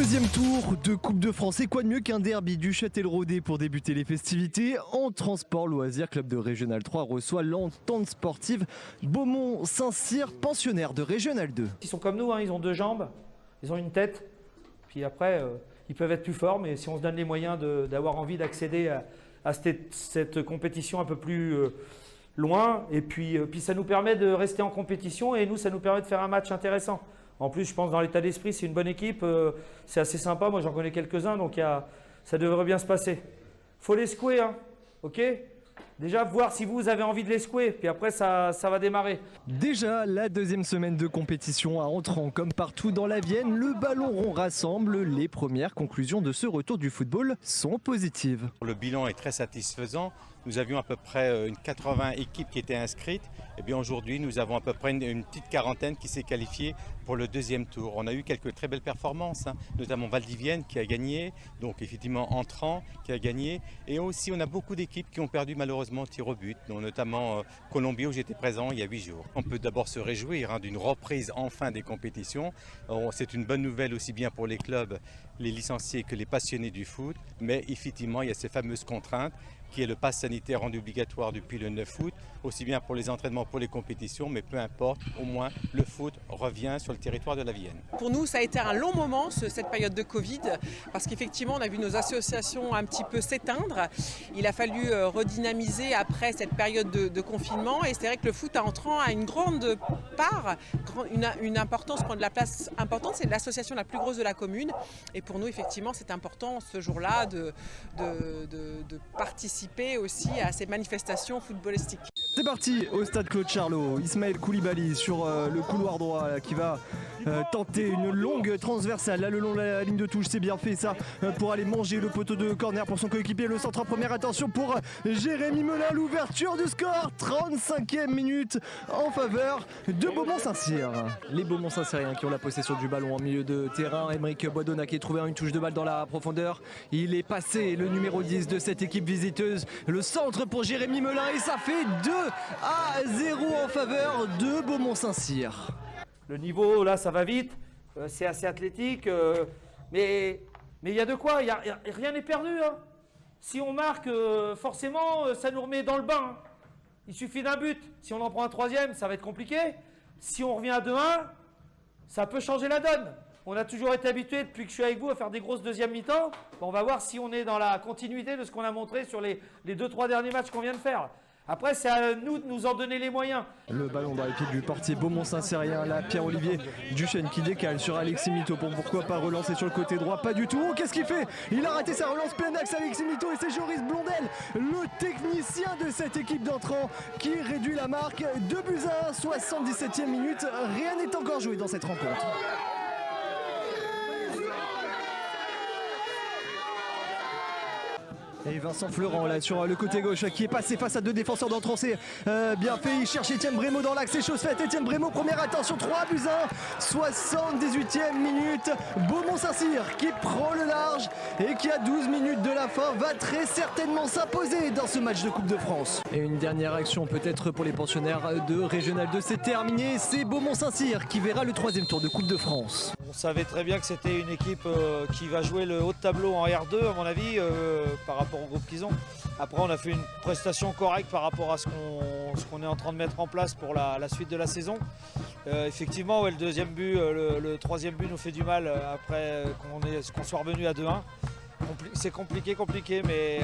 Deuxième tour de Coupe de France, et quoi de mieux qu'un derby du Châtelleraudais pour débuter les festivités. En transport loisirs, club de Régional 3 reçoit l'entente sportive Beaumont-Saint-Cyr, pensionnaire de Régional 2. Ils sont comme nous, hein, ils ont deux jambes, ils ont une tête, puis après ils peuvent être plus forts, mais si on se donne les moyens d'avoir envie d'accéder à cette compétition un peu plus loin, et puis ça nous permet de rester en compétition, et nous ça nous permet de faire un match intéressant. En plus, je pense dans l'état d'esprit, c'est une bonne équipe, c'est assez sympa. Moi, j'en connais quelques-uns, donc ça devrait bien se passer. Faut les secouer, hein, ok? Déjà, voir si vous avez envie de les secouer, puis après, ça va démarrer. Déjà, la deuxième semaine de compétition à Entrant, comme partout dans la Vienne, le ballon rond rassemble. Les premières conclusions de ce retour du football sont positives. Le bilan est très satisfaisant. Nous avions à peu près une 80 équipes qui étaient inscrites. Et bien aujourd'hui, nous avons à peu près une petite quarantaine qui s'est qualifiée pour le deuxième tour. On a eu quelques très belles performances, hein, notamment Valdivienne qui a gagné, donc effectivement Entrant qui a gagné. Et aussi, on a beaucoup d'équipes qui ont perdu malheureusement au tir au but, dont notamment Colombie où j'étais présent il y a 8 jours. On peut d'abord se réjouir hein, d'une reprise enfin des compétitions. C'est une bonne nouvelle aussi bien pour les clubs, les licenciés que les passionnés du foot. Mais effectivement, il y a ces fameuses contraintes qui est le pass sanitaire rendu obligatoire depuis le 9 août, aussi bien pour les entraînements, pour les compétitions, mais peu importe, au moins le foot revient sur le territoire de la Vienne. Pour nous, ça a été un long moment, cette période de Covid, parce qu'effectivement, on a vu nos associations un petit peu s'éteindre. Il a fallu redynamiser après cette période de confinement, et c'est vrai que le foot à Entrant a une grande part, une importance, prend de la place importante. C'est l'association la plus grosse de la commune, et pour nous, effectivement, c'est important ce jour-là de participer aussi à ces manifestations footballistiques. C'est parti au stade Claude Charlot. Ismaël Koulibaly sur le couloir droit là, qui va tenter une longue transversale là, le long de la ligne de touche. C'est bien fait ça pour aller manger le poteau de corner pour son coéquipier. Le centre en première, attention pour Jérémy Melin. L'ouverture du score, 35e minute en faveur de Beaumont-Saint-Cyr. Les Beaumont-Saint-Cyriens qui ont la possession du ballon en milieu de terrain. Émeric Boisdona qui a trouvé une touche de balle dans la profondeur. Il est passé, le numéro 10 de cette équipe visiteuse. Le centre pour Jérémy Melin et ça fait 2-0 en faveur de Beaumont-Saint-Cyr. Le niveau, là, ça va vite, c'est assez athlétique, mais il y a de quoi, rien n'est perdu. Hein. Si on marque, forcément, ça nous remet dans le bain. Hein. Il suffit d'un but. Si on en prend un troisième, ça va être compliqué. Si on revient à 2-1, ça peut changer la donne. On a toujours été habitué, depuis que je suis avec vous, à faire des grosses deuxièmes mi-temps. On va voir si on est dans la continuité de ce qu'on a montré sur les 2-3 derniers matchs qu'on vient de faire. Après, c'est à nous de nous en donner les moyens. Le ballon dans les pieds du portier Beaumont-Saint-Cyrien, là, Pierre-Olivier Duchesne qui décale sur Alexis Mito pour pourquoi pas relancer sur le côté droit, pas du tout. Oh, qu'est-ce qu'il fait? Il a raté sa relance plein axe Alexis Mito et c'est Joris Blondel, le technicien de cette équipe d'Entrant qui réduit la marque. 2-1, 77e minute, rien n'est encore joué dans cette rencontre. Et Vincent Fleurant là sur le côté gauche qui est passé face à deux défenseurs d'Entrant, c'est bien fait, il cherche Étienne Brémaud dans l'axe, c'est chose faite. Étienne Brémaud, première attention, 3-1, 78e minute, Beaumont-Saint-Cyr qui prend le large et qui à 12 minutes de la fin va très certainement s'imposer dans ce match de Coupe de France. Et une dernière action peut-être pour les pensionnaires de Régional 2, c'est terminé, c'est Beaumont-Saint-Cyr qui verra le troisième tour de Coupe de France. On savait très bien que c'était une équipe qui va jouer le haut de tableau en R2 à mon avis par rapport au groupe qu'ils ont. Après on a fait une prestation correcte par rapport à ce qu'on est en train de mettre en place pour la suite de la saison. Effectivement ouais, le deuxième but, le troisième but nous fait du mal après qu'on soit revenu à 2-1. C'est compliqué, mais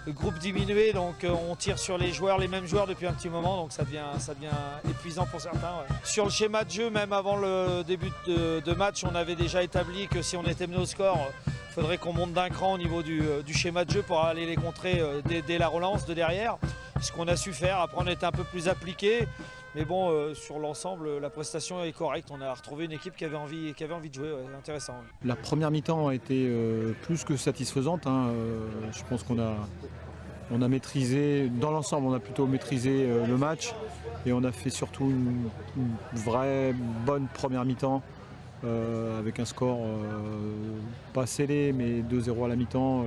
le groupe diminué, donc on tire sur les mêmes joueurs depuis un petit moment, donc ça devient épuisant pour certains. Ouais. Sur le schéma de jeu, même avant le début de match, on avait déjà établi que si on était mené au score, il faudrait qu'on monte d'un cran au niveau du schéma de jeu pour aller les contrer dès la relance de derrière. Ce qu'on a su faire, après on était un peu plus appliqué. Mais bon, sur l'ensemble, la prestation est correcte. On a retrouvé une équipe qui avait envie de jouer, ouais, intéressant. La première mi-temps a été plus que satisfaisante. Hein. Je pense qu'on a maîtrisé, dans l'ensemble, on a plutôt maîtrisé le match. Et on a fait surtout une vraie bonne première mi-temps avec un score pas scellé, mais 2-0 à la mi-temps.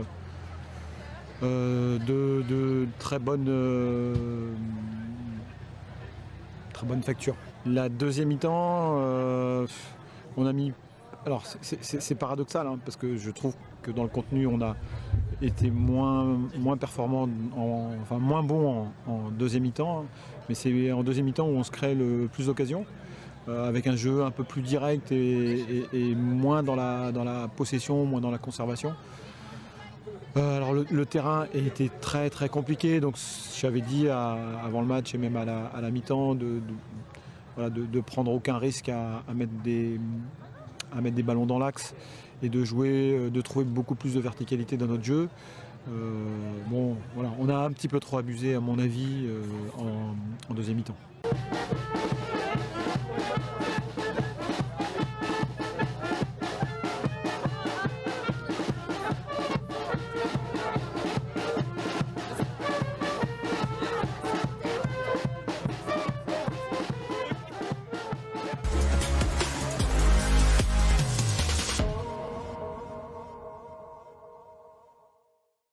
De très bonne facture. La deuxième mi-temps, on a mis Alors c'est paradoxal hein, parce que je trouve que dans le contenu on a été moins performant, enfin moins bon en deuxième mi-temps, hein, mais c'est en deuxième mi-temps où on se crée le plus d'occasions, avec un jeu un peu plus direct et moins dans la possession, moins dans la conservation. Alors le terrain était très très compliqué, donc j'avais dit avant le match et même à la mi-temps de prendre aucun risque à mettre des ballons dans l'axe et de jouer, de trouver beaucoup plus de verticalité dans notre jeu. Bon, voilà, on a un petit peu trop abusé à mon avis en deuxième mi-temps.